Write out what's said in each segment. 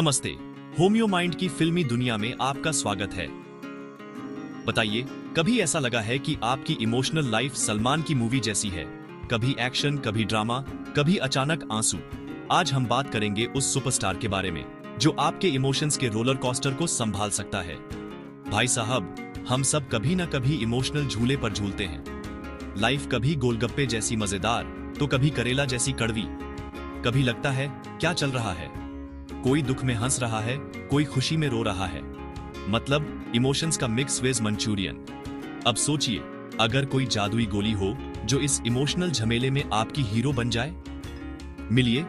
नमस्ते। Homeo mind की फिल्मी दुनिया में आपका स्वागत है। बताइए, कभी ऐसा लगा है कि आपकी इमोशनल लाइफ सलमान की मूवी जैसी है? कभी एक्शन, कभी ड्रामा, कभी अचानक आंसू। आज हम बात करेंगे उस सुपरस्टार के बारे में जो आपके इमोशंस के रोलर कोस्टर को संभाल सकता है। भाई साहब, हम सब कभी ना कभी इमोशनल झूले पर झूलते हैं। लाइफ कभी गोलगप्पे जैसी मजेदार तो कभी करेला जैसी कड़वी। कभी लगता है क्या चल रहा है, कोई दुख में हंस रहा है, कोई खुशी में रो रहा है। मतलब इमोशंस का मिक्स वेज मंचूरियन। अब सोचिए, अगर कोई जादुई गोली हो जो इस इमोशनल झमेले में आपकी हीरो बन जाए। मिलिए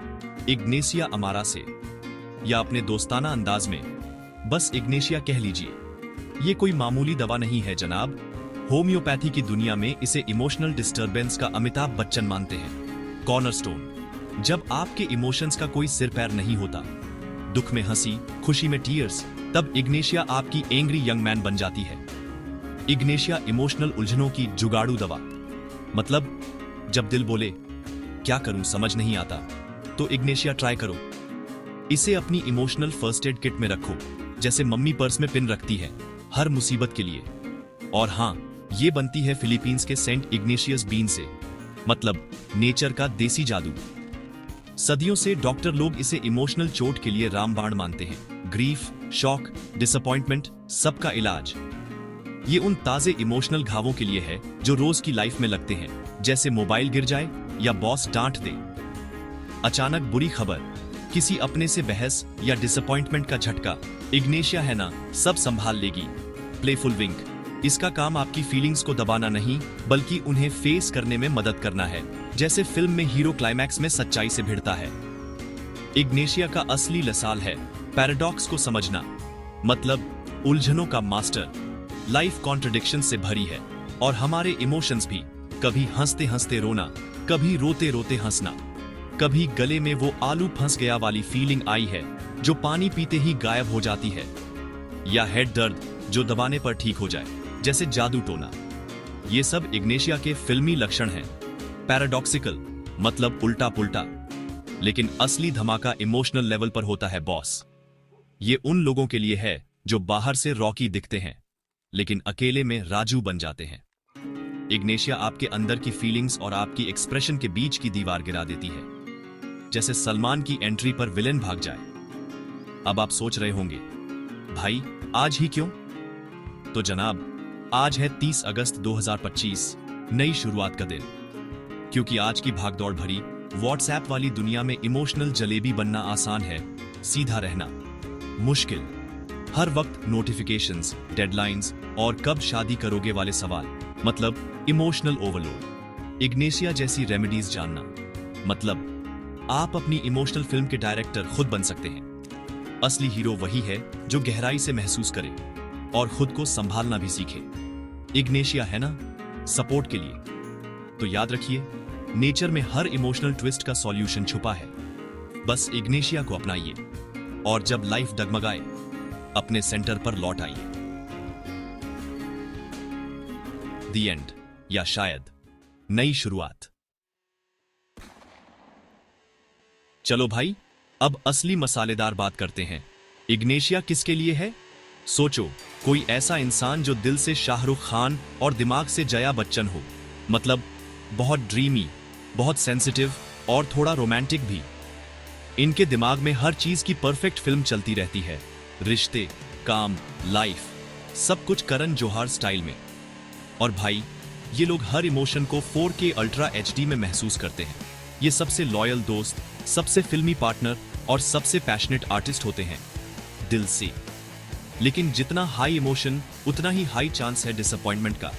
इग्नेशिया अमारा से, या अपने दोस्ताना अंदाज में बस इग्नेशिया कह लीजिए। ये कोई मामूली दवा नहीं है जनाब। होम्योपैथी की दुनिया में इसे इमोशनल डिस्टरबेंस का अमिताभ बच्चन मानते हैं। कॉर्नरस्टोन। जब आपके इमोशंस का कोई सिर पैर नहीं होता, दुख में हंसी, खुशी में टीयर्स, तब इग्नेशिया आपकी एंग्री यंग मैन बन जाती है। इग्नेशिया इमोशनल उलझनों की जुगाड़ू दवा। मतलब जब दिल बोले क्या करूं समझ नहीं आता, तो इग्नेशिया ट्राई करो। इसे अपनी इमोशनल फर्स्ट एड किट में रखो, जैसे मम्मी पर्स में पिन रखती है हर मुसीबत के लिए। और हां, ये बनती है फिलीपींस के सेंट इग्नेशियस बीन से, मतलब नेचर का देसी जादू। सदियों से डॉक्टर लोग इसे इमोशनल चोट के लिए रामबाण मानते हैं। ग्रीफ, शॉक, डिसअपॉइंटमेंट, सबका इलाज। ये उन ताजे इमोशनल घावों के लिए है जो रोज की लाइफ में लगते हैं, जैसे मोबाइल गिर जाए या बॉस डांट दे, अचानक बुरी खबर, किसी अपने से बहस या डिसअपॉइंटमेंट का झटका। इग्नेशिया है ना, सब संभाल लेगी। प्लेफुल विंक। इसका काम आपकी फीलिंग्स को दबाना नहीं, बल्कि उन्हें फेस करने में मदद करना है, जैसे फिल्म में हीरो क्लाइमैक्स में सच्चाई से भिड़ता है। इग्नेशिया का असली लसाल है पैराडॉक्स को समझना, मतलब उलझनों का मास्टर। लाइफ कॉन्ट्रडिक्शन से भरी है, और हमारे इमोशंस भी। कभी हंसते हंसते रोना, कभी रोते रोते हंसना, कभी गले में वो आलू फंस गया वाली फीलिंग आई है जो पानी पीते ही गायब हो जाती है, या हेड दर्द जो दबाने पर ठीक हो जाए, जैसे जादू टोना। ये सब इग्नेशिया के फिल्मी लक्षण हैं। पैराडॉक्सिकल, मतलब उल्टा पुल्टा। लेकिन असली धमाका इमोशनल लेवल पर होता है बॉस। ये उन लोगों के लिए है जो बाहर से रॉकी दिखते हैं, लेकिन अकेले में राजू बन जाते हैं। इग्नेशिया आपके अंदर की फीलिंग्स और आपकी एक्सप्रेशन के बीच की दीवार गिरा देती है, जैसे सलमान की एंट्री पर विलेन भाग जाए। अब आप सोच रहे होंगे, भाई आज ही क्यों? तो जनाब, आज है 30 अगस्त 2025, नई शुरुआत का दिन। क्योंकि आज की भागदौड़ भरी व्हाट्सएप वाली दुनिया में इमोशनल जलेबी बनना आसान है, सीधा रहना मुश्किल। हर वक्त नोटिफिकेशंस, डेडलाइंस और कब शादी करोगे वाले सवाल, मतलब इमोशनल ओवरलोड। इग्नेशिया जैसी रेमेडीज जानना, मतलब आप अपनी इमोशनल फिल्म के डायरेक्टर खुद बन सकते हैं। असली हीरो वही है जो गहराई से महसूस करे और खुद को संभालना भी सीखे। इग्नेशिया है ना, सपोर्ट के लिए। तो याद रखिए, नेचर में हर इमोशनल ट्विस्ट का सॉल्यूशन छुपा है। बस इग्नेशिया को अपनाइए, और जब लाइफ डगमगाए, अपने सेंटर पर लौट आइए। द एंड, या शायद नई शुरुआत। चलो भाई, अब असली मसालेदार बात करते हैं। इग्नेशिया किसके लिए है? सोचो, कोई ऐसा इंसान जो दिल से शाहरुख खान और दिमाग से जया बच्चन हो। मतलब बहुत ड्रीमी, बहुत सेंसिटिव और थोड़ा रोमांटिक भी। इनके दिमाग में हर चीज की परफेक्ट फिल्म चलती रहती है। रिश्ते, काम, लाइफ, सब कुछ करण जौहर स्टाइल में। और भाई, ये लोग हर इमोशन को 4K अल्ट्रा HD में महसूस करते हैं। ये सबसे लॉयल दोस्त, सबसे फिल्मी पार्टनर और सबसे पैशनेट आर्टिस्ट होते हैं, दिल से। लेकिन जितना हाई इमोशन, उतना ही हाई चांस है डिसअपॉइंटमेंट का।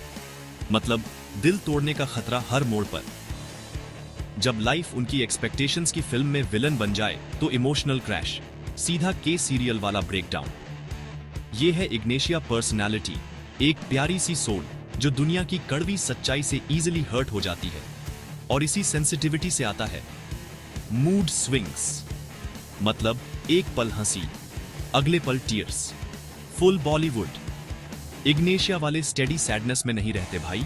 मतलब दिल तोड़ने का खतरा हर मोड़ पर। जब लाइफ उनकी एक्सपेक्टेशंस की फिल्म में विलन बन जाए, तो इमोशनल क्रैश, सीधा के सीरियल वाला ब्रेकडाउन। ये है इग्नेशिया पर्सनालिटी, एक प्यारी सी सोल जो दुनिया की कड़वी सच्चाई से इजीली हर्ट हो जाती है। और इसी सेंसिटिविटी से आता है मूड स्विंग्स। मतलब एक पल हंसी, अगले पल टीयर्स, फुल बॉलीवुड। इग्नेशिया वाले स्टेडी सैडनेस में नहीं रहते भाई,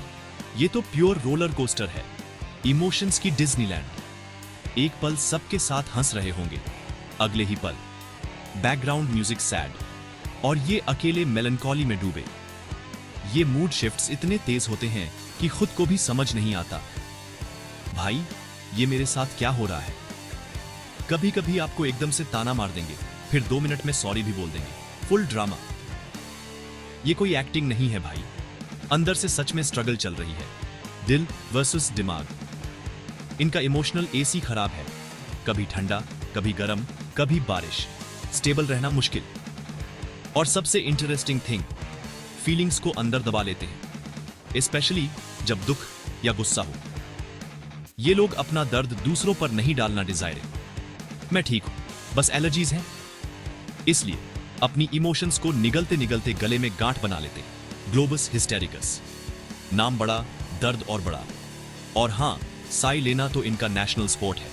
ये तो प्योर रोलर कोस्टर है, इमोशंस की डिज्नीलैंड। एक पल सबके साथ हंस रहे होंगे, अगले ही पल बैकग्राउंड म्यूजिक सैड, और ये अकेले मेलंकॉली में डूबे। ये मूड शिफ्ट्स इतने तेज होते हैं कि खुद को भी समझ नहीं आता, भाई ये मेरे साथ क्या हो रहा है। कभी कभी आपको एकदम से ताना मार देंगे, फिर 2 मिनट में सॉरी भी बोल देंगे। Full drama. ये कोई एक्टिंग नहीं है भाई, अंदर से सच में स्ट्रगल चल रही है। दिल वर्सेस दिमाग, इनका इमोशनल एसी खराब है। कभी ठंडा, कभी गर्म, कभी बारिश, स्टेबल रहना मुश्किल। और सबसे इंटरेस्टिंग थिंग, फीलिंग्स को अंदर दबा लेते हैं, स्पेशली जब दुख या गुस्सा हो। ये लोग अपना दर्द दूसरों पर नहीं डालना डिजायर। मैं ठीक हूं, बस एलर्जीज हैं। इसलिए अपनी इमोशंस को निगलते निगलते गले में गांठ बना लेते। ग्लोबस हिस्टेरिकस, नाम बड़ा, दर्द और बड़ा। और हां, साई लेना तो इनका नेशनल स्पोर्ट है।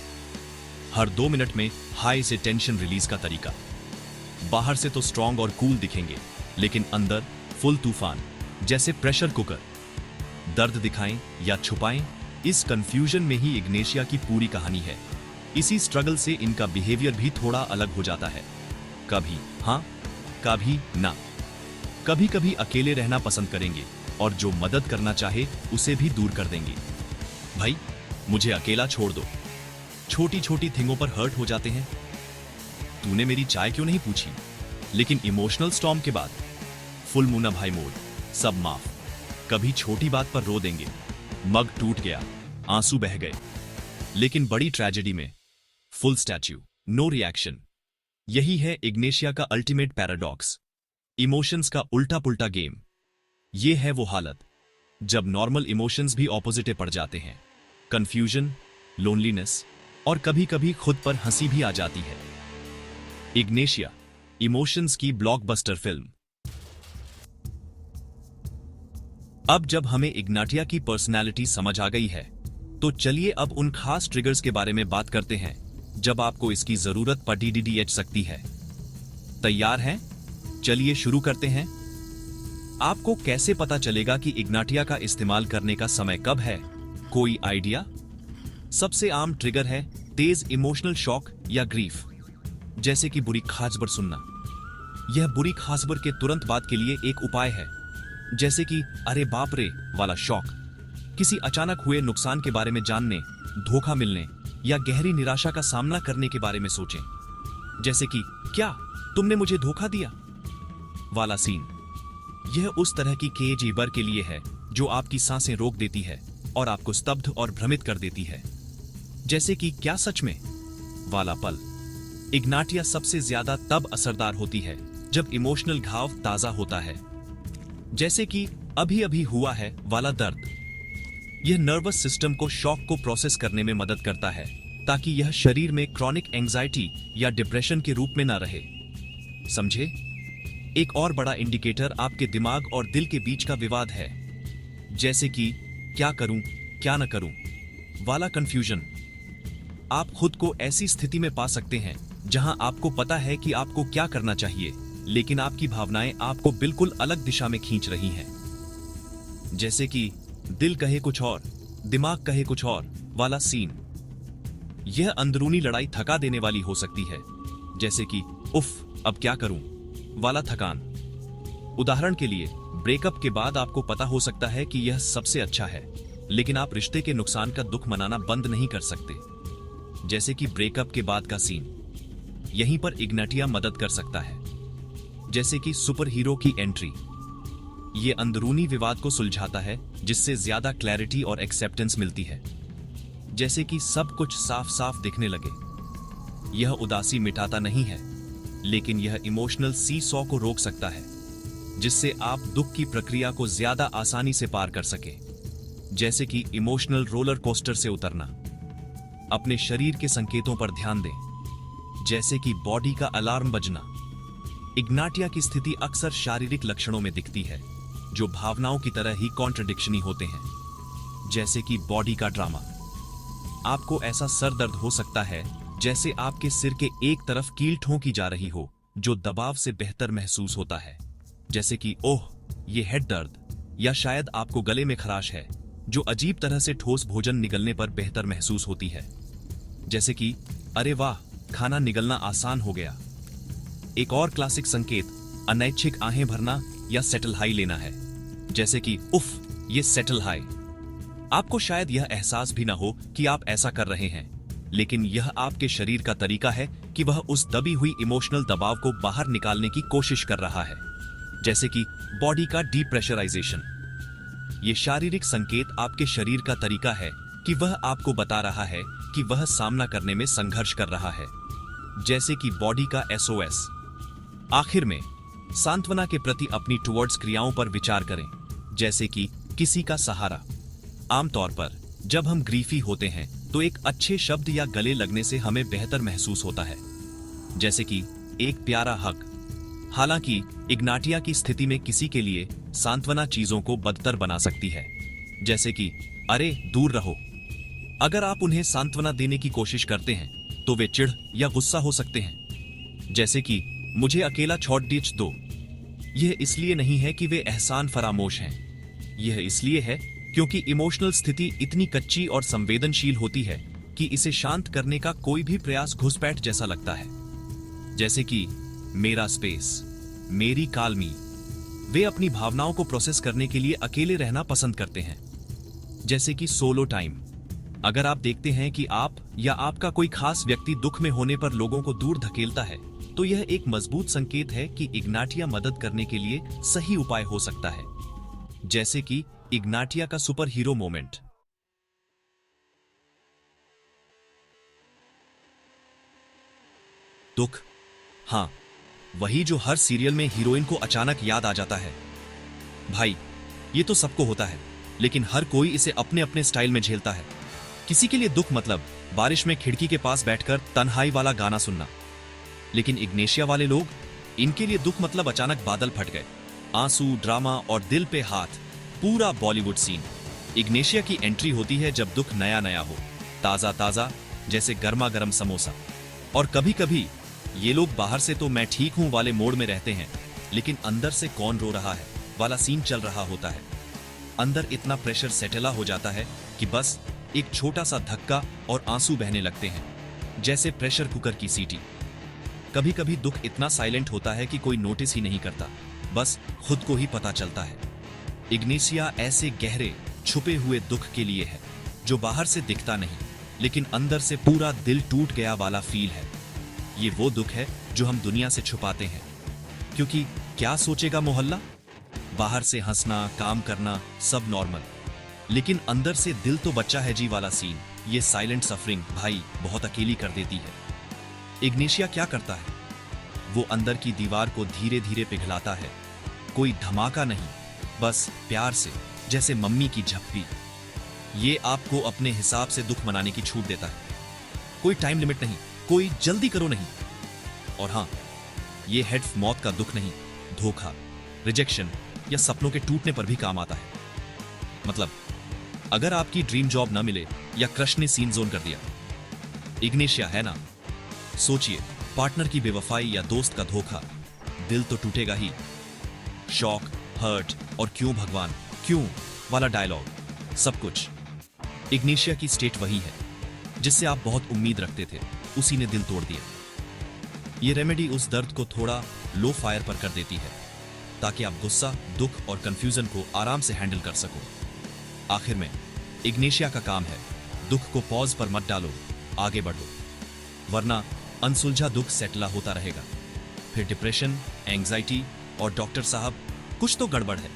हर 2 मिनट में हाई से टेंशन रिलीज का तरीका। बाहर से तो स्ट्रांग और कूल दिखेंगे, लेकिन अंदर फुल तूफान, जैसे प्रेशर कुकर। दर्द दिखाएं या छुपाएं, इस कंफ्यूजन में ही इग्नेशिया की पूरी कहानी है। इसी स्ट्रगल से इनका बिहेवियर भी थोड़ा अलग हो जाता है। कभी हां, कभी ना। कभी कभी अकेले रहना पसंद करेंगे, और जो मदद करना चाहे उसे भी दूर कर देंगे। भाई मुझे अकेला छोड़ दो। छोटी छोटी थिंगों पर हर्ट हो जाते हैं। तूने मेरी चाय क्यों नहीं पूछी? लेकिन इमोशनल स्टॉर्म के बाद फुल मुन्ना भाई मोड, सब माफ। कभी छोटी बात पर रो देंगे, मग टूट गया, आंसू बह गए। लेकिन बड़ी ट्रेजेडी में फुल स्टैच्यू, नो रिएक्शन। यही है इग्नेशिया का अल्टीमेट पैराडॉक्स, इमोशंस का उल्टा पुल्टा गेम। ये है वो हालत जब नॉर्मल इमोशंस भी ऑपोजिटे पड़ जाते हैं। कंफ्यूजन, लोनलीनेस, और कभी कभी खुद पर हंसी भी आ जाती है। इग्नेशिया, इमोशंस की ब्लॉकबस्टर फिल्म। अब जब हमें इग्नाटिया की पर्सनैलिटी समझ आ गई है, तो चलिए अब उन खास ट्रिगर्स के बारे में बात करते हैं जब आपको इसकी जरूरत पड़ीडीडीएच सकती है। तैयार हैं? चलिए शुरू करते हैं। आपको कैसे पता चलेगा कि इग्नाटिया का इस्तेमाल करने का समय कब है? कोई आइडिया? सबसे आम ट्रिगर है तेज इमोशनल शॉक या ग्रीफ, जैसे कि बुरी खबर सुनना। यह बुरी खबर के तुरंत बाद के लिए एक उपाय है, जैसे कि अरे बाप रे वाला शॉक। किसी अचानक हुए नुकसान के बारे में जानने, धोखा मिलने या गहरी निराशा का सामना करने के बारे में सोचें, जैसे कि क्या तुमने मुझे धोखा दिया वाला सीन। यह उस तरह की केजीबर के लिए है जो आपकी सांसें रोक देती है और आपको स्तब्ध और भ्रमित कर देती है, जैसे कि क्या सच में वाला पल। इग्नाटिया सबसे ज्यादा तब असरदार होती है जब इमोशनल घाव ताजा होता है, जैसे कि अभी अभी हुआ है वाला दर्द। यह नर्वस सिस्टम को शॉक को प्रोसेस करने में मदद करता है, ताकि यह शरीर में क्रॉनिक एंजाइटी या डिप्रेशन के रूप में ना रहे। समझे? एक और बड़ा इंडिकेटर आपके दिमाग और दिल के बीच का विवाद है, जैसे कि क्या करूं क्या न करूं वाला कंफ्यूजन। आप खुद को ऐसी स्थिति में पा सकते हैं जहां आपको पता है कि आपको क्या करना चाहिए, लेकिन आपकी भावनाएं आपको बिल्कुल अलग दिशा में खींच रही हैं। जैसे कि दिल कहे कुछ और, दिमाग कहे कुछ और वाला सीन। यह अंदरूनी लड़ाई थका देने वाली हो सकती है, जैसे कि उफ अब क्या करूं वाला थकान। उदाहरण के लिए, ब्रेकअप के बाद आपको पता हो सकता है कि यह सबसे अच्छा है, लेकिन आप रिश्ते के नुकसान का दुख मनाना बंद नहीं कर सकते, जैसे कि ब्रेकअप के बाद का सीन। यहीं पर इग्नाटिया मदद कर सकता है, जैसे कि सुपर हीरो की एंट्री। यह अंदरूनी विवाद को सुलझाता है, जिससे ज्यादा क्लैरिटी और एक्सेप्टेंस मिलती है, जैसे कि सब कुछ साफ साफ दिखने लगे। यह उदासी मिटाता नहीं है, लेकिन यह इमोशनल सी सॉ को रोक सकता है, जिससे आप दुख की प्रक्रिया को ज्यादा आसानी से पार कर सके, जैसे कि इमोशनल रोलर कोस्टर से उतरना। अपने शरीर के संकेतों पर ध्यान दें, जैसे कि बॉडी का अलार्म बजना। इग्नाटिया की स्थिति अक्सर शारीरिक लक्षणों में दिखती है, जो भावनाओं की तरह ही कॉन्ट्रडिक्शनी होते हैं, जैसे कि बॉडी का ड्रामा। आपको ऐसा सर दर्द हो सकता है जैसे आपके सिर के एक तरफ कील ठोंकी जा रही हो, जो दबाव से बेहतर महसूस होता है, जैसे कि ओह ये हेड दर्द। या शायद आपको गले में खराश है, जो अजीब तरह से ठोस भोजन निगलने पर बेहतर महसूस होती है, जैसे कि अरे वाह खाना निगलना आसान हो गया। एक और क्लासिक संकेत अनैच्छिक आहें भरना या सेटल हाई लेना है, जैसे कि उफ, ये सेटल हाई। आपको शायद यह एहसास भी ना हो कि आप ऐसा कर रहे हैं, लेकिन यह आपके शरीर का तरीका है कि वह उस दबी हुई इमोशनल दबाव को बाहर निकालने की कोशिश कर रहा है, जैसे कि बॉडी का डीप्रेशराइजेशन। ये शारीरिक संकेत आपके शरीर का तरीका है कि वह आपको बता रहा है कि वह सामना करने में संघर्ष कर रहा है, जैसे कि बॉडी का एसओएस। आखिर में सांत्वना के प्रति अपनी टुवर्ड्स क्रियाओं पर विचार करें, जैसे कि किसी का सहारा। आमतौर पर जब हम ग्रीफी होते हैं तो एक अच्छे शब्द या गले लगने से हमें बेहतर महसूस होता है, जैसे कि एक प्यारा हक। हालांकि इग्नाटिया की स्थिति में किसी के लिए सांत्वना चीजों को बदतर बना सकती है, जैसे कि अरे दूर रहो। अगर आप उन्हें सांत्वना देने की कोशिश करते हैं तो वे चिढ़ या गुस्सा हो सकते हैं, जैसे कि मुझे अकेला छोड़ दीजिए दो। यह इसलिए नहीं है कि वे एहसान फरामोश हैं, यह इसलिए है क्योंकि इमोशनल स्थिति इतनी कच्ची और संवेदनशील होती है कि इसे शांत करने का कोई भी प्रयास घुसपैठ जैसा लगता है। जैसे कि मेरा स्पेस, मेरी कालमी। वे अपनी भावनाओं को प्रोसेस करने के लिए अकेले रहना पसंद करते हैं, जैसे कि सोलो टाइम। अगर आप देखते हैं कि आप या आपका कोई खास व्यक्ति दुख में होने पर लोगों को दूर धकेलता है, तो यह एक मजबूत संकेत है कि इग्नाटिया मदद करने के लिए सही उपाय हो सकता है, जैसे कि इग्नाटिया का सुपर हीरो मोमेंट। दुख, हां, वही जो हर सीरियल में हीरोइन को अचानक याद आ जाता है। भाई, ये तो सबको होता है, लेकिन हर कोई इसे अपने अपने स्टाइल में झेलता है। किसी के लिए दुख मतलब बारिश में खिड़की के पास बैठकर तन्हाई वाला गाना सुनना, लेकिन इग्नेशिया वाले लोग, इनके लिए दुख मतलब अचानक बादल फट गए, आंसू, ड्रामा और दिल पे हाथ, पूरा बॉलीवुड सीन। इग्नेशिया की एंट्री होती है जब दुख नया नया हो, ताजा ताजा, जैसे गर्मा गर्म समोसा। और कभी कभी ये लोग बाहर से तो मैं ठीक हूं वाले मोड में रहते हैं, लेकिन अंदर से कौन रो रहा है वाला सीन चल रहा होता है। अंदर इतना प्रेशर सेटला हो जाता है कि बस एक छोटा सा धक्का और आंसू बहने लगते हैं, जैसे प्रेशर कुकर की सीटी। कभी कभी दुख इतना साइलेंट होता है कि कोई नोटिस ही नहीं करता, बस खुद को ही पता चलता है। इग्नेशिया ऐसे गहरे छुपे हुए दुख के लिए है जो बाहर से दिखता नहीं, लेकिन अंदर से पूरा दिल टूट गया वाला फील है। ये वो दुख है जो हम दुनिया से छुपाते हैं, क्योंकि क्या सोचेगा मोहल्ला। बाहर से हंसना, काम करना सब नॉर्मल, लेकिन अंदर से दिल तो बच्चा है जी वाला सीन। ये साइलेंट सफरिंग भाई बहुत अकेली कर देती है। इग्नेशिया क्या करता है, वो अंदर की दीवार को धीरे धीरे पिघलाता है। कोई धमाका नहीं, बस प्यार से, जैसे मम्मी की झप्पी। ये आपको अपने हिसाब से दुख मनाने की छूट देता है। कोई टाइम लिमिट नहीं, कोई जल्दी करो नहीं। और हां, ये हेड मौत का दुख नहीं, धोखा, रिजेक्शन या सपनों के टूटने पर भी काम आता है। मतलब अगर आपकी ड्रीम जॉब ना मिले या क्रश ने सीन जोन कर दिया, इग्नेशिया है ना। सोचिए, पार्टनर की बेवफाई या दोस्त का धोखा, दिल तो टूटेगा ही। शॉक, हर्ट और क्यों भगवान क्यों वाला डायलॉग, सब कुछ। इग्नेशिया की स्टेट वही है जिससे आप बहुत उम्मीद रखते थे, उसी ने दिल तोड़ दिया। ये रेमेडी उस दर्द को थोड़ा लो फायर पर कर देती है, ताकि आप गुस्सा, दुख और कंफ्यूजन को आराम से हैंडल कर सको। आखिर में इग्नेशिया का काम है, दुख को पॉज पर मत डालो, आगे बढ़ो, वरना अनसुलझा दुख सेटला होता रहेगा। फिर डिप्रेशन, एंजाइटी और डॉक्टर साहब कुछ तो गड़बड़ है।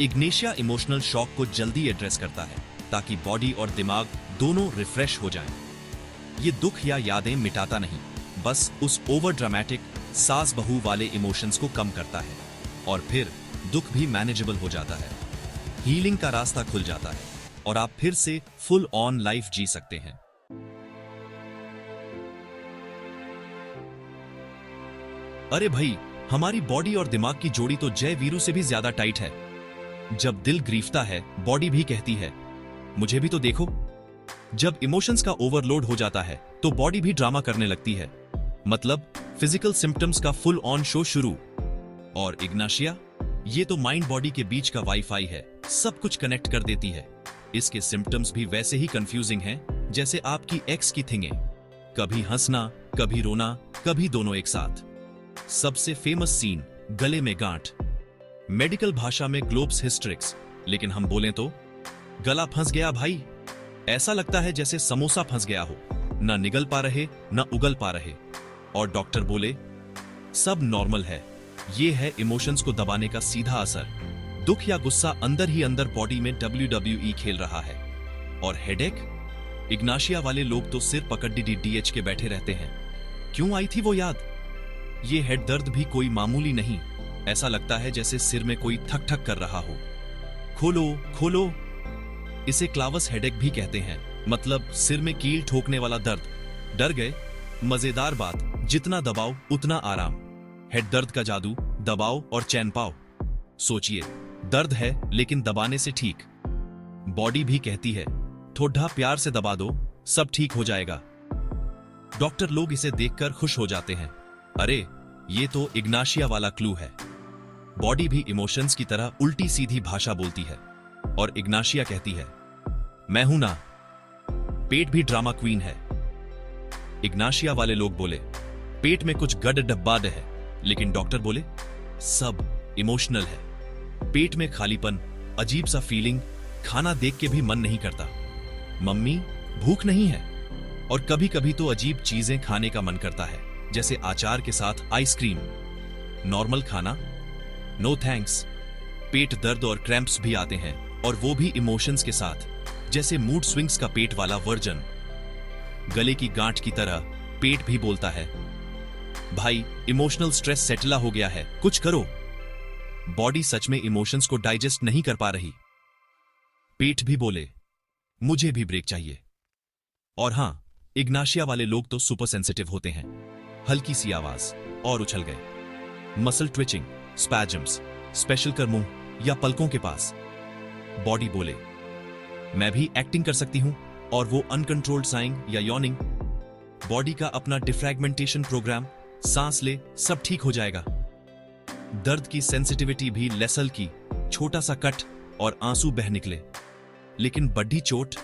इग्नेशिया इमोशनल शॉक को जल्दी एड्रेस करता है, ताकि बॉडी और दिमाग दोनों रिफ्रेश हो जाएं। ये दुख या यादें मिटाता नहीं, बस उस ओवर ड्रामेटिक सास बहू वाले इमोशंस को कम करता है, और फिर दुख भी मैनेजेबल हो जाता है। हीलिंग का रास्ता खुल जाता है और आप फिर से फुल ऑन लाइफ जी सकते हैं। अरे भाई, हमारी बॉडी और दिमाग की जोड़ी तो जय वीरू से भी ज्यादा टाइट है। जब दिल ग्रीफता है, बॉडी भी कहती है मुझे भी तो देखो। जब इमोशंस का ओवरलोड हो जाता है तो बॉडी भी ड्रामा करने लगती है, मतलब फिजिकल सिम्टम्स का फुल ऑन शो शुरू। और इग्नाशिया, ये तो माइंड बॉडी के बीच का वाईफाई है, सब कुछ कनेक्ट कर देती है। इसके सिम्टम्स भी वैसे ही कंफ्यूजिंग हैं जैसे आपकी एक्स की थिंगें, कभी हंसना, कभी रोना, कभी दोनों एक साथ। सबसे फेमस सीन, गले में गांठ। मेडिकल भाषा में ग्लोब्स हिस्ट्रिक्स, लेकिन हम बोलें तो गला फंस गया भाई। ऐसा लगता है जैसे समोसा फंस गया हो, ना निगल पा रहे ना उगल पा रहे। और डॉक्टर बोले सब नॉर्मल है। ये है इमोशंस को दबाने का सीधा असर। दुख या गुस्सा अंदर ही अंदर बॉडी में WWE खेल रहा है। और हेडेक, इग्नाशिया वाले लोग तो सिर पकड़ DDH के बैठे रहते हैं। क्यों आई थी वो याद? ये हेड दर्द भी कोई मामूली नहीं। ऐसा लगता है जैसे सिर में कोई थक थक कर रहा हो। खोलो खोलो। इसे क्लावस हेडेक भी कहते हैं, मतलब सिर में कील ठोकने वाला दर्द। डर गए? मजेदार बात, जितना दबाओ उतना आराम। हेड दर्द का जादू, दबाओ और चैन पाओ। सोचिए, दर्द है लेकिन दबाने से ठीक। बॉडी भी कहती है थोड़ा प्यार से दबा दो, सब ठीक हो जाएगा। डॉक्टर लोग इसे देखकर खुश हो जाते हैं। अरे ये तो इग्नाशिया वाला क्लू है। बॉडी भी इमोशंस की तरह उल्टी सीधी भाषा बोलती है और इग्नाशिया कहती है मैं हूं ना। पेट भी ड्रामा क्वीन है। इग्नाशिया वाले लोग बोले पेट में कुछ गड़ डब्बाड है, लेकिन डॉक्टर बोले सब इमोशनल है। पेट में खालीपन, अजीब सा फीलिंग, खाना देख के भी मन नहीं करता। मम्मी भूख नहीं है। और कभी कभी तो अजीब चीजें खाने का मन करता है, जैसे अचार के साथ आइसक्रीम। नॉर्मल खाना नो थैंक्स। पेट दर्द और क्रैम्प्स भी आते हैं, और वो भी इमोशंस के साथ, जैसे मूड स्विंग्स का पेट वाला वर्जन। गले की गांठ की तरह पेट भी बोलता है भाई इमोशनल स्ट्रेस सेटला हो गया है, कुछ करो। बॉडी सच में इमोशंस को डाइजेस्ट नहीं कर पा रही। पेट भी बोले मुझे भी ब्रेक चाहिए। और हां, इग्नाशिया वाले लोग तो सुपर सेंसिटिव होते हैं। हल्की सी आवाज और उछल गए। मसल ट्विचिंग, स्पैजम्स, स्पेशल कर मुंह या पलकों के पास। बॉडी बोले मैं भी एक्टिंग कर सकती हूं। और वो अनकंट्रोल्ड साइंग या यॉर्निंग। बॉडी का अपना डिफ्रैगमेंटेशन प्रोग्राम, सांस ले सब ठीक हो जाएगा। दर्द की सेंसिटिविटी भी लेसल की, छोटा सा कट और आंसू बह निकले। लेकिन बड्डी चोट,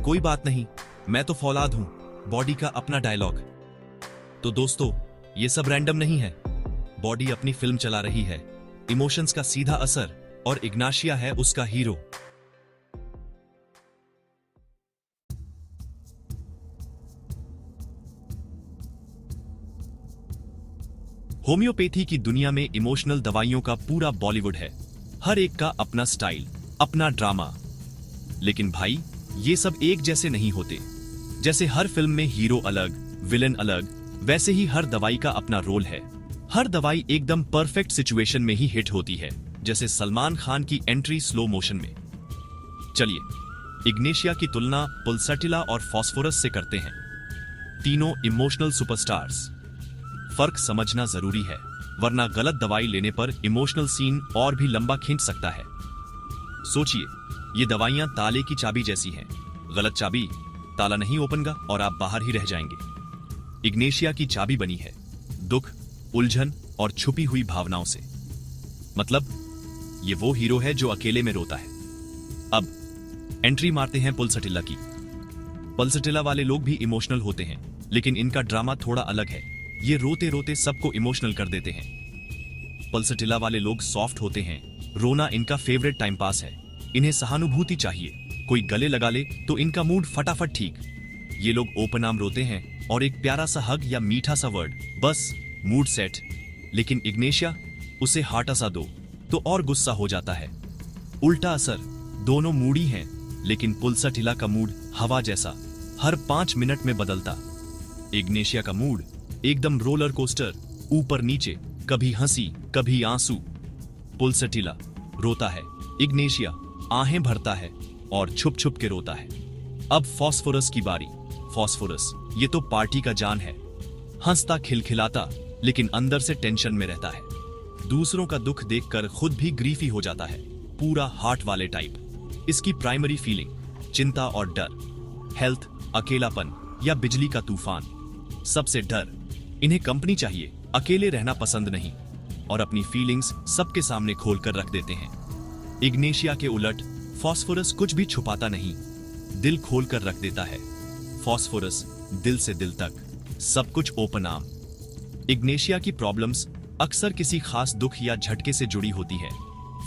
कोई बात नहीं, मैं तो फौलाद हूं। बॉडी का अपना डायलॉग। तो दोस्तों, ये सब रैंडम नहीं है। बॉडी अपनी फिल्म चला रही है, इमोशंस का सीधा असर, और इग्नाशिया है उसका हीरो। होम्योपैथी की दुनिया में इमोशनल दवाइयों का पूरा बॉलीवुड है। हर एक का अपना स्टाइल, अपना ड्रामा। लेकिन भाई, ये सब एक जैसे नहीं होते। जैसे हर फिल्म में हीरो अलग, विलेन अलग, वैसे ही हर दवाई का अपना रोल है। हर दवाई एकदम परफेक्ट सिचुएशन में ही हिट होती है, जैसे सलमान खान की एंट्री स्लो मोशन में। चलिए, इग्नेशिया की तुलना पुलसटिला और फॉस्फोरस से करते हैं। तीनों इमोशनल सुपरस्टार्स। फर्क समझना जरूरी है, वरना गलत दवाई लेने पर इमोशनल सीन और भी लंबा खींच सकता है। सोचिए, ये दवाइयां ताले की चाबी जैसी हैं। गलत चाबी, ताला नहीं ओपनगा और आप बाहर ही रह जाएंगे। इग्नेशिया की चाबी बनी है दुख, उलझन और छुपी हुई भावनाओं से। मतलब ये वो हीरो है जो अकेले में रोता है। अब एंट्री मारते हैं पुलसटिला की। पुलसटिला वाले लोग भी इमोशनल होते हैं, लेकिन इनका ड्रामा थोड़ा अलग है। ये रोते रोते सबको इमोशनल कर देते हैं। पुलसटिला वाले लोग सॉफ्ट होते हैं, रोना इनका फेवरेट टाइम पास है। इन्हें सहानुभूति चाहिए, कोई गले लगा ले तो इनका मूड फटाफट ठीक। ये लोग ओपन आर्म रोते हैं और एक प्यारा सा हग या मीठा सा वर्ड, बस मूड सेट। लेकिन इग्नेशिया, उसे हार्टा सा दो तो और गुस्सा हो जाता है। उल्टा असर, दोनों मूडी हैं, लेकिन पुलसटिला का मूड हवा जैसा, हर 5 मिनट में बदलता। इग्नेशिया का मूड एकदम रोलर कोस्टर, ऊपर नीचे, कभी हंसी कभी आंसू। पुलसटिला रोता है, इग्नेशिया आहें भरता है और छुप छुप के रोता है। अब फॉस्फोरस की बारी। फॉस्फोरस, ये तो पार्टी का जान है। हंसता खिलखिलाता, लेकिन अंदर से टेंशन में रहता है। दूसरों का दुख देखकर खुद भी ग्रीफी हो जाता है, पूरा हार्ट वाले टाइप। इसकी प्राइमरी फीलिंग चिंता और डर। हेल्थ, अकेलापन या बिजली का तूफान। सबसे डर, इन्हें कंपनी चाहिए, अकेले रहना पसंद नहीं, और अपनी फीलिंग्स सबके सामने खोलकर रख देते हैं। इग्नेशिया के उलट फॉस्फोरस कुछ भी छुपाता नहीं, दिल खोलकर रख देता है। फॉस्फोरस दिल से दिल तक, सब कुछ ओपन आर्म। इग्नेशिया की प्रॉब्लम्स अक्सर किसी खास दुख या झटके से जुड़ी होती है।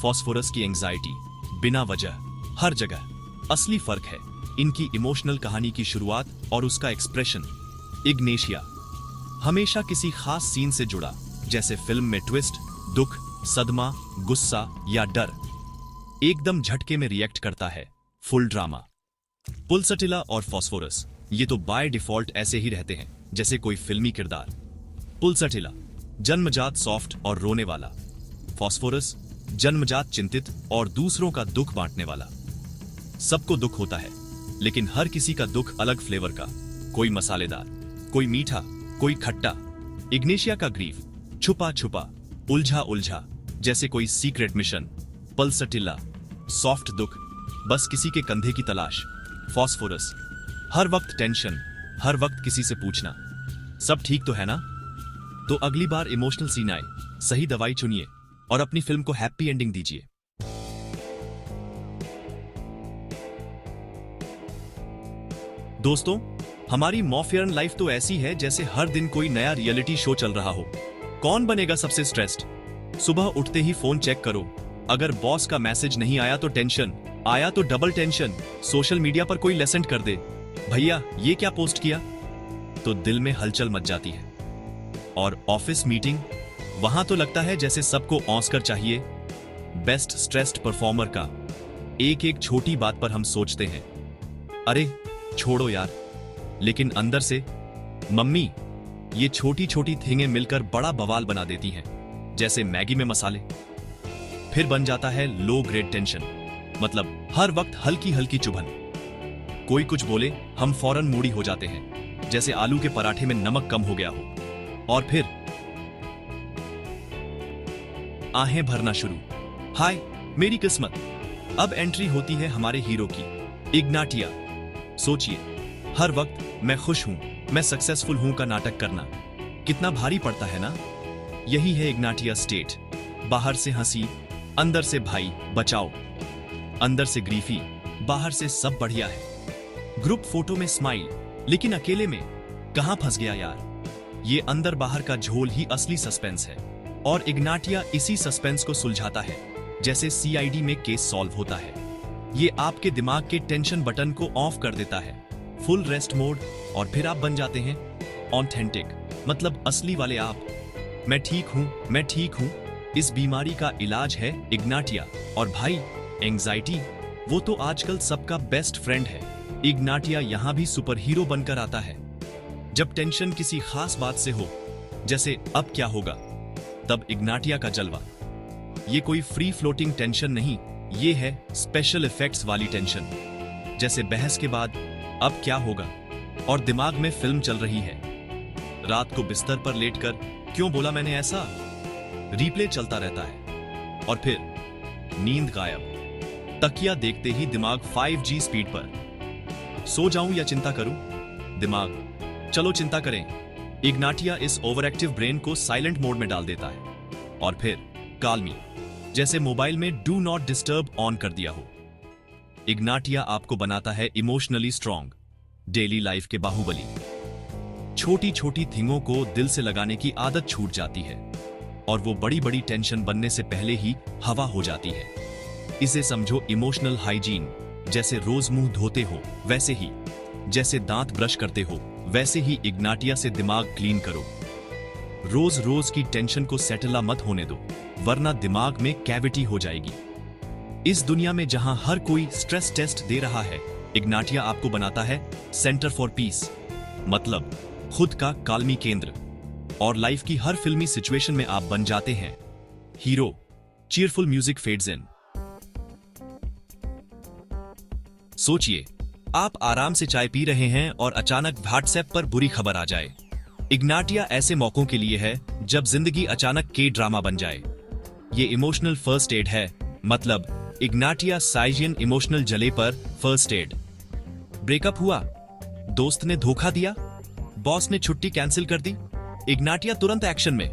फॉस्फोरस की एंजाइटी बिना वजह हर जगह। असली फर्क है इनकी इमोशनल कहानी की शुरुआत और उसका एक्सप्रेशन। इग्नेशिया हमेशा किसी खास सीन से जुड़ा, जैसे फिल्म में ट्विस्ट, दुख, सदमा, गुस्सा या डर, एकदम झटके में रिएक्ट करता है। Full drama. पुलसटिला और फॉस्फोरस ये तो बाय डिफॉल्ट ऐसे ही रहते हैं जैसे कोई फिल्मी किरदार। पुलसटिला जन्मजात सॉफ्ट और रोने वाला। फॉस्फोरस जन्मजात चिंतित और दूसरों का दुख बांटने वाला। सबको दुख होता है, लेकिन हर किसी का दुख अलग फ्लेवर का। कोई मसालेदार, कोई मीठा, कोई खट्टा। इग्नेशिया का ग्रीफ छुपा छुपा, उलझा उलझा, जैसे कोई सीक्रेट मिशन। पल्सटिला सॉफ्ट दुख, बस किसी के कंधे की तलाश। फॉस्फोरस हर वक्त टेंशन, हर वक्त किसी से पूछना सब ठीक तो है ना। तो अगली बार इमोशनल सीन आए, सही दवाई चुनिए और अपनी फिल्म को हैप्पी एंडिंग दीजिए। दोस्तों, हमारी मॉफियन लाइफ तो ऐसी है जैसे हर दिन कोई नया रियलिटी शो चल रहा हो। कौन बनेगा सबसे स्ट्रेस्ड? सुबह उठते ही फोन चेक करो, अगर बॉस का मैसेज नहीं आया तो टेंशन, आया तो डबल टेंशन। सोशल मीडिया पर कोई लेसेंट कर दे, भैया ये क्या पोस्ट किया, तो दिल में हलचल मच जाती है। और ऑफिस मीटिंग, वहां तो लगता है जैसे सबको ऑस्कर चाहिए, बेस्ट स्ट्रेस्ड परफॉर्मर का। एक एक छोटी बात पर हम सोचते हैं, अरे छोड़ो यार, लेकिन अंदर से मम्मी ये छोटी छोटी थिंगें मिलकर बड़ा बवाल बना देती हैं, जैसे मैगी में मसाले। फिर बन जाता है लो ग्रेड टेंशन, मतलब हर वक्त हल्की हल्की चुभन। कोई कुछ बोले हम फौरन मूडी हो जाते हैं, जैसे आलू के पराठे में नमक कम हो गया हो। और फिर आहें भरना शुरू, हाय मेरी किस्मत। अब एंट्री होती है हमारे हीरो की, इग्नाटिया। सोचिए, हर वक्त मैं खुश हूं, मैं सक्सेसफुल हूं का नाटक करना कितना भारी पड़ता है ना। यही है इग्नाटिया स्टेट। बाहर से हंसी, अंदर से भाई बचाओ, अंदर से ग्रीफी, बाहर से सब बढ़िया है। ग्रुप फोटो में स्माइल, लेकिन अकेले में कहां फंस गया यार। ये अंदर बाहर का झोल ही असली सस्पेंस है, और इग्नाटिया इसी सस्पेंस को सुलझाता है, जैसे सीआईडी में केस सॉल्व होता है। ये आपके दिमाग के टेंशन बटन को ऑफ कर देता है, फुल रेस्ट मोड, और फिर आप बन जाते हैं ऑथेंटिक, मतलब असली वाले आप। मैं ठीक हूं, मैं ठीक हूं। इस बीमारी का इलाज है इग्नाटिया। और भाई एंजाइटी, वो तो आजकल सबका बेस्ट फ्रेंड है। इग्नाटिया यहां भी सुपर हीरो बनकर आता है। जब टेंशन किसी खास बात से हो, जैसे अब क्या होगा, तब इग्नाटिया का जलवा। ये कोई फ्री फ्लोटिंग टेंशन नहीं, ये है स्पेशल इफेक्ट्स वाली टेंशन। जैसे बहस के बाद अब क्या होगा, और दिमाग में फिल्म चल रही है। रात को बिस्तर पर लेटकर क्यों बोला मैंने ऐसा, रिप्ले चलता रहता है। और फिर नींद गायब, तकिया देखते ही दिमाग 5G स्पीड पर। सो जाऊं या चिंता करूं? दिमाग चलो चिंता करें। इग्नाटिया इस ओवरएक्टिव ब्रेन को साइलेंट मोड में डाल देता है। और फिर काल्मी, जैसे मोबाइल में डू नॉट डिस्टर्ब ऑन कर दिया हो। इग्नाटिया आपको बनाता है इमोशनली स्ट्रांग, डेली लाइफ के बाहुबली। छोटी छोटी थिंगों को दिल से लगाने की आदत छूट जाती है, और वो बड़ी बड़ी टेंशन बनने से पहले ही हवा हो जाती है। इसे समझो इमोशनल हाइजीन, जैसे रोज मुंह धोते हो वैसे ही, जैसे दांत ब्रश करते हो वैसे ही इग्नाटिया से दिमाग क्लीन करो। रोज रोज की टेंशन को सेटला मत होने दो, वरना दिमाग में कैविटी हो जाएगी। इस दुनिया में जहां हर कोई स्ट्रेस टेस्ट दे रहा है, इग्नाटिया आपको बनाता है सेंटर फॉर पीस, मतलब खुद का काल्मी केंद्र। और लाइफ की हर फिल्मी सिचुएशन में आप बन जाते हैं हीरो। चीयरफुल म्यूजिक फेड्स इन। सोचिए, आप आराम से चाय पी रहे हैं और अचानक व्हाट्सएप पर बुरी खबर आ जाए। इग्नाटिया ऐसे मौकों के लिए है जब जिंदगी अचानक के ड्रामा बन जाए। ये इमोशनल फर्स्ट एड है, मतलब इग्नाटिया साइजियन इमोशनल जले पर फर्स्ट एड। ब्रेकअप हुआ, दोस्त ने धोखा दिया, बॉस ने छुट्टी कैंसिल कर दी, इग्नाटिया तुरंत एक्शन में।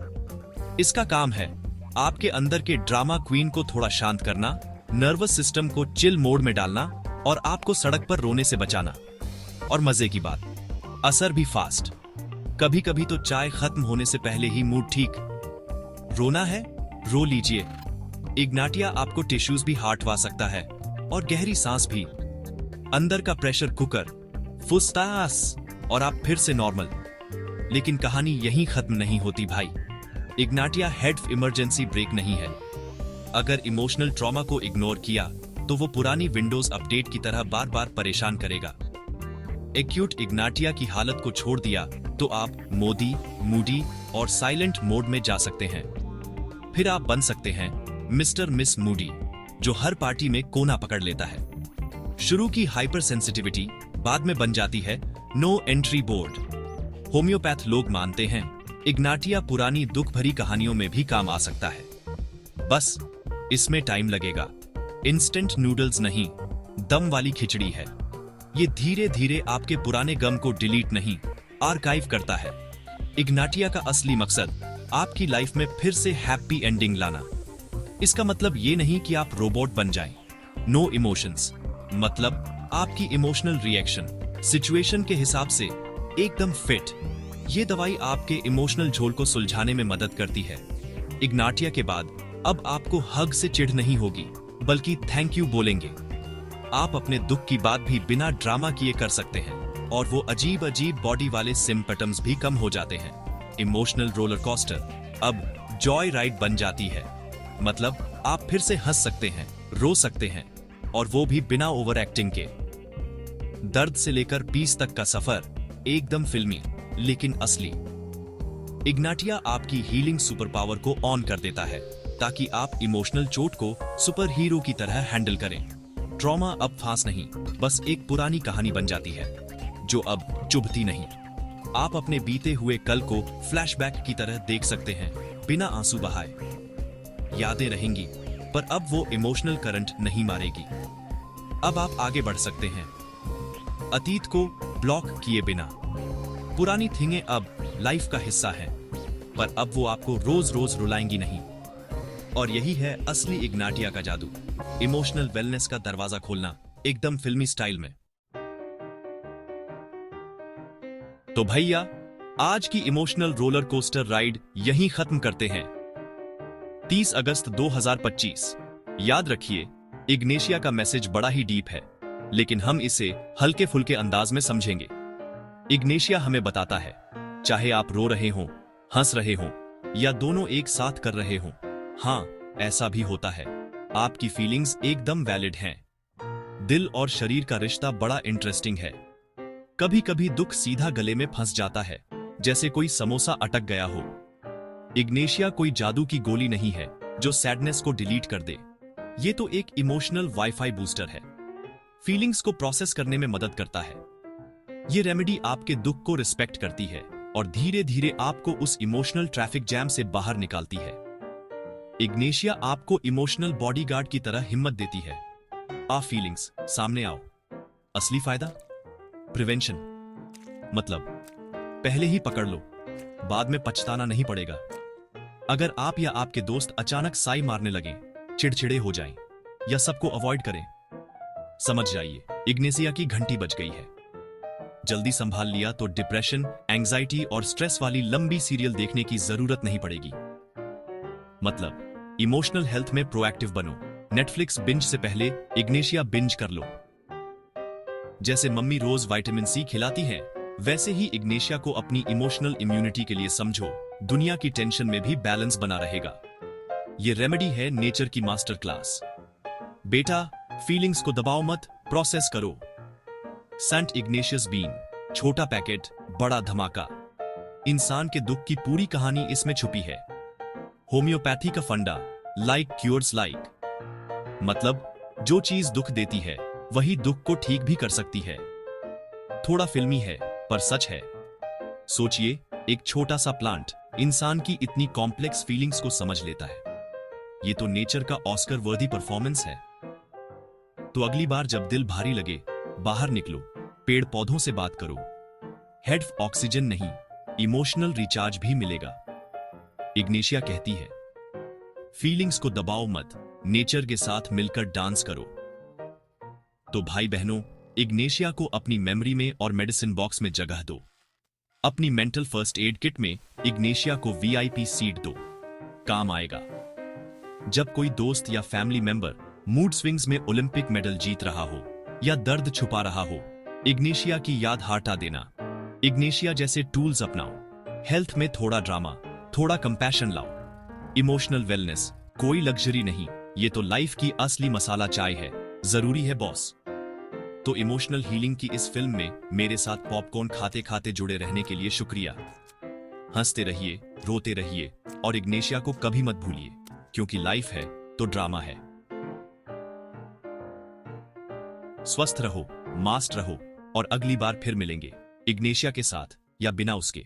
इसका काम है आपके अंदर के ड्रामा क्वीन को थोड़ा शांत करना, नर्वस सिस्टम को चिल मोड में डालना, और आपको सड़क पर रोने से बचाना। और मजे की बात, असर भी फास्ट। कभी कभी तो चाय खत्म होने से पहले ही मूड ठीक। रोना है, रो लीजिए। इग्नाटिया आपको टिश्यूज भी हटवा सकता है और गहरी सांस भी। अंदर का प्रेशर कुकर, फुस्तास, और आप फिर से नॉर्मल। लेकिन कहानी यहीं खत्म नहीं होती भाई। इग्नाटिया हेड इमरजेंसी ब्रेक नहीं है। अगर इमोशनल ट्रॉमा को इग्नोर किया तो वो पुरानी विंडोज अपडेट की तरह बार बार परेशान करेगा। एक्यूट इग्नाटिया की हालत को छोड़ दिया तो आप मोदी, मूडी और साइलेंट मोड में जा सकते हैं। फिर आप बन सकते हैं मिस्टर मिस मूडी, जो हर पार्टी में कोना पकड़ लेता है। शुरू की हाइपर सेंसिटिविटी बाद में बन जाती है नो एंट्री बोर्ड। होम्योपैथ लोग मानते हैं इग्नाटिया पुरानी दुख भरी कहानियों में भी काम आ सकता है। बस इसमें टाइम लगेगा। इंस्टेंट नूडल्स नहीं, दम वाली खिचड़ी है। ये धीरे धीरे आपके पुराने गम को डिलीट नहीं, आर्काइव करता है। इग्नाटिया का असली मकसद आपकी लाइफ में फिर से हैप्पी एंडिंग लाना। इसका मतलब ये नहीं कि आप रोबोट बन जाएं। नो इमोशंस मतलब आपकी इमोशनल रिएक्शन सिचुएशन के हिसाब से एकदम फिट। ये दवाई आपके इमोशनल झोल को सुलझाने में मदद करती है। इग्नाटिया के बाद अब आपको हग से चिढ़ नहीं होगी, बल्कि थैंक यू बोलेंगे। आप अपने दुख की बात भी बिना ड्रामा किए कर सकते हैं और वो अजीब अजीब बॉडी वाले सिम्पटम्स भी कम हो जाते हैं। इमोशनल रोलर कोस्टर अब जॉय राइड बन जाती है। मतलब आप फिर से हंस सकते हैं, रो सकते हैं, और वो भी बिना ओवर एक्टिंग के। दर्द से लेकर पीस तक का सफर एकदम फिल्मी लेकिन असली। इग्नाटिया आपकी हीलिंग सुपर पावर को ऑन कर देता है ताकि आप इमोशनल चोट को सुपर हीरो की तरह हैंडल करें। ट्रॉमा अब फांस नहीं, बस एक पुरानी कहानी बन जाती है जो अब चुभती नहीं। आप अपने बीते हुए कल को फ्लैशबैक की तरह देख सकते हैं बिना आंसू बहाए। यादें रहेंगी पर अब वो इमोशनल करंट नहीं मारेगी। अब आप आगे बढ़ सकते हैं अतीत को ब्लॉक किए बिना। पुरानी थिंगें अब लाइफ का हिस्सा हैं, पर अब वो आपको रोज रोज रुलाएंगी नहीं। और यही है असली इग्नाटिया का जादू, इमोशनल वेलनेस का दरवाजा खोलना एकदम फिल्मी स्टाइल में। तो भैया, आज की इमोशनल रोलर कोस्टर राइड यहीं खत्म करते हैं। 30 अगस्त 2025। याद रखिए, इग्नेशिया का मैसेज बड़ा ही डीप है, लेकिन हम इसे हल्के फुल्के अंदाज में समझेंगे। इग्नेशिया हमें बताता है, चाहे आप रो रहे हों, हंस रहे हों, या दोनों एक साथ कर रहे हों, हाँ, ऐसा भी होता है। आपकी फीलिंग्स एकदम वैलिड हैं। दिल और शरीर का रिश्ता बड़ा इंटरेस्टिंग है। कभी कभी दुख सीधा गले में फंस जाता है, जैसे कोई समोसा अटक गया हो। इग्नेशिया कोई जादू की गोली नहीं है जो सैडनेस को डिलीट कर दे। ये तो एक इमोशनल वाईफाई बूस्टर है। फीलिंग्स को प्रोसेस करने में मदद करता है। ये रेमेडी आपके दुख को रिस्पेक्ट करती है और धीरे धीरे आपको उस इमोशनल ट्रैफिक जैम से बाहर निकालती है। इग्नेशिया आपको इमोशनल बॉडीगार्ड की तरह हिम्मत देती है। आ फीलिंग्स, सामने आओ। असली फायदा प्रिवेंशन, मतलब पहले ही पकड़ लो, बाद में पछताना नहीं पड़ेगा। अगर आप या आपके दोस्त अचानक साई मारने लगें, चिड़चिड़े हो जाएं, या सबको अवॉइड करें, समझ जाइए इग्नेशिया की घंटी बज गई है। जल्दी संभाल लिया तो डिप्रेशन, एंजाइटी और स्ट्रेस वाली लंबी सीरियल देखने की जरूरत नहीं पड़ेगी। मतलब इमोशनल हेल्थ में प्रोएक्टिव बनो। नेटफ्लिक्स बिंज से पहले इग्नेशिया बिंज कर लो। जैसे मम्मी रोज विटामिन सी खिलाती हैं, वैसे ही इग्नेशिया को अपनी इमोशनल इम्यूनिटी के लिए समझो। दुनिया की टेंशन में भी बैलेंस बना रहेगा। ये रेमेडी है नेचर की मास्टर क्लास। बेटा, फीलिंग्स को दबाओ मत, प्रोसेस करो। सेंट इग्नेशियस बीन, छोटा पैकेट, बड़ा धमाका। इंसान के दुख की पूरी कहानी इसमें छुपी है। होम्योपैथी का फंडा, लाइक क्यूर्स लाइक। मतलब जो चीज दुख देती है वही दुख को ठीक भी कर सकती है। थोड़ा फिल्मी है पर सच है। सोचिए, एक छोटा सा प्लांट इंसान की इतनी कॉम्प्लेक्स फीलिंग्स को समझ लेता है। ये तो नेचर का ऑस्कर वर्दी परफॉर्मेंस है। तो अगली बार जब दिल भारी लगे, बाहर निकलो, पेड़ पौधों से बात करो। हेड ऑक्सीजन नहीं, इमोशनल रिचार्ज भी मिलेगा। इग्नेशिया कहती है, फीलिंग्स को दबाओ मत, नेचर के साथ मिलकर डांस करो। तो भाई बहनों, इग्नेशिया को अपनी मेमोरी में और मेडिसिन बॉक्स में जगह दो। अपनी मेंटल फर्स्ट एड किट में इग्नेशिया को वीआईपी सीट दो, काम आएगा। जब कोई दोस्त या फैमिली मेंबर मूड स्विंग्स में ओलंपिक मेडल जीत रहा हो या दर्द छुपा रहा हो, इग्नेशिया की याद हटा देना। इग्नेशिया जैसे टूल्स अपनाओ। हेल्थ में थोड़ा ड्रामा, थोड़ा कंपैशन लाओ। इमोशनल वेलनेस कोई लग्जरी नहीं, ये तो लाइफ की असली मसाला चाय है, जरूरी है बॉस। तो इमोशनल हीलिंग की इस फिल्म में मेरे साथ पॉपकॉर्न खाते खाते जुड़े रहने के लिए शुक्रिया। हंसते रहिए, रोते रहिए और इग्नेशिया को कभी मत भूलिए, क्योंकि लाइफ है तो ड्रामा है। स्वस्थ रहो, मस्त रहो और अगली बार फिर मिलेंगे, इग्नेशिया के साथ या बिना उसके।